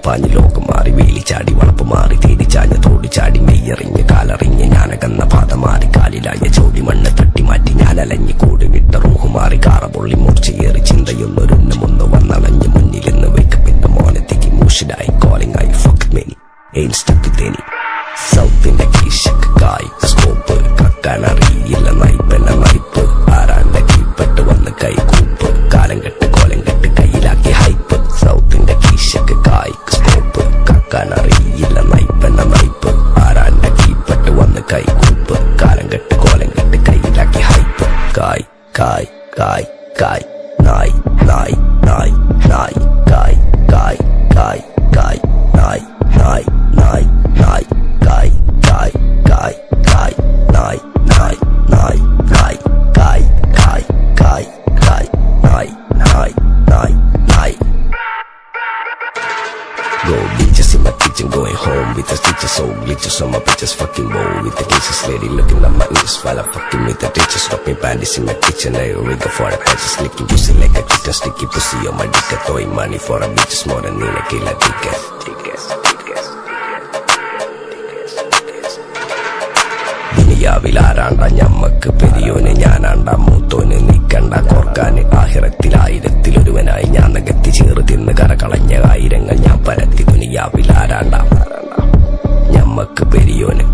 പാഞ്ഞ് ലോകം മാറി വേലി ചാടി വളപ്പ് മാറി തേടി ചാഞ്ഞ തോടി ചാടി മെയ്യറിഞ്ഞ് കാലറിഞ്ഞ് ഞാനകന്ന പാത മാറി കാലിലായ ചോടി മണ്ണ് തട്ടി മാറ്റി ഞാനലഞ്ഞ് കൂടി വിട്ട റൂഹ് മാറി കാറ പൊള്ളി മൂർച്ചയേറി ചിന്തയൊന്നൊരുന്നമൊന്ന് വന്നളഞ്ഞ് മുന്നിലെന്ന് വെക്കപ്പിന്റെ മോനത്തേക്ക് മൂഷിലായി കോളിംഗ് ആയി fuck many ain't stuck with any സൗത്തിന്റെ കീശക്ക് കായ് സ്കോപ്പ് കക്കാനറിയില്ല നയിപ്പെന്ന നയിപ്പ് ആരാന്റെ കീപ്പെട്ട് വന്ന് കൈകൂപ്പ് കാലം കെട്ട് കോലം കെട്ട് കയ്യിലാക്കി ഹൈപ്പ് സൗത്തിന്റെ കീശക്ക് കായ് സ്കോപ്പ് കക്കാനറിയില്ല നയിപ്പെന്ന നയിപ്പ് ആരാന്റെ കീപ്പെട്ട് വന്ന് കൈകൂപ്പ് കാലം കെട്ട് കോലം കെട്ട് കയ്യിലാക്കി ഹൈപ്പ് കായ് കായ് കായ് കായ് നായ് നായ് നായ് നായ് കായ് കായ് കായ് കായ് നായ് നായ് നായ് നായ് കായ് കായ് കായ് കായ് നായ് നായ് നായ് നായ് കായ് കായ് കായ് കായ് നായ് നായ് നായ് നായ് Go bitches in my kitchen, going home with the teachers, so glitches on my bitches, fucking bowl with the cases, lady looking at my ears while I'm fucking with the teachers, dropping panties in my kitchen, I rig for the patches, licking pussy like a kitten, sticky pussy on my dick, throwing money for a bitches more than in a killer ticket. ദുനിയാവിലാരാണ്ട ഞമ്മക്ക് പെരിയോന് ഞാനാണ്ട മൂത്തോന് നിക്കണ്ട കോർക്കാന് ആഹിറത്തിലായിരത്തിലൊരുവനായി ഞാൻ നകത്തി ചേറ് തിന്ന് കരകളഞ്ഞ ആയിരങ്ങൾ ഞാൻ പരത്തി ദുനിയാവിലാരാണ്ട ഞമ്മക്ക് പെരിയോന്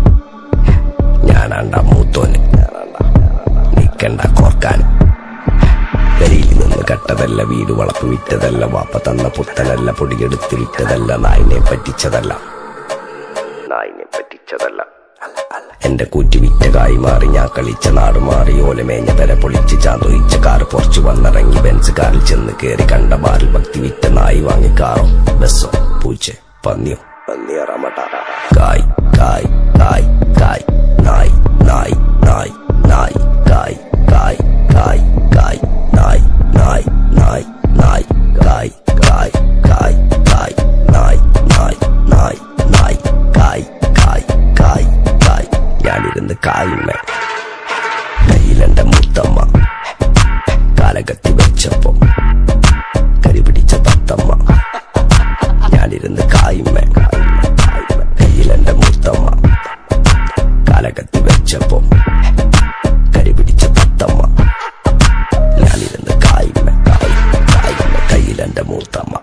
ഞാനാണ്ട മൂത്തോന് നിക്കണ്ട കോർക്കാന് പെരിയിൽ നിന്ന് കട്ടതല്ല വീട് വളപ്പ് വിറ്റതല്ല വാപ്പ തന്ന പുത്തനല്ല പൊടിയെടുത്ത് വിറ്റതല്ല നായിനെ പറ്റിച്ചതല്ല എന്റെ കൂറ്റി വിറ്റ കായി മാറി ഞാൻ കളിച്ച നാട് മാറി ഓലമേഞ്ഞ പെര പൊളിച്ച് ചാതൊയിച്ച കാറ് പൊറച്ചു വന്നിറങ്ങി ബെൻസ് കാറിൽ ചെന്ന് കേറി കണ്ട ബാറിൽ ഭക്തി വിറ്റ നായി വാങ്ങി കാറോ ബസ്സോ പൂച്ച പന്നിയോ പന്നിയറമട്ട കായ് കായ് കായ് കായ് നായ് നായ് നായ് നായ് കായ് കായ് കായ് കായ് നായ് നായ് നായ് നായ് കായ് കായ് കായ് കായ് നായ് നായ് നായ് നായ് കായ് കായ് കായ് കായ് ഞാനിരുന്ന് കായുമ്മ കയ്യിലെന്റെ മുത്തമ്മ കാലകത്തി വെച്ചപ്പോ കരിപിടിച്ച തത്തമ്മ ഞാനിരുന്ന് കായുമ്മ കയ്യിലെന്റെ മുത്തമ്മ കാലകത്തി വെച്ചപ്പോ കരിപിടിച്ച തത്തമ്മ ഞാനിരുന്ന് കായുമ്മ കയ്യിലെന്റെ മുത്തമ്മ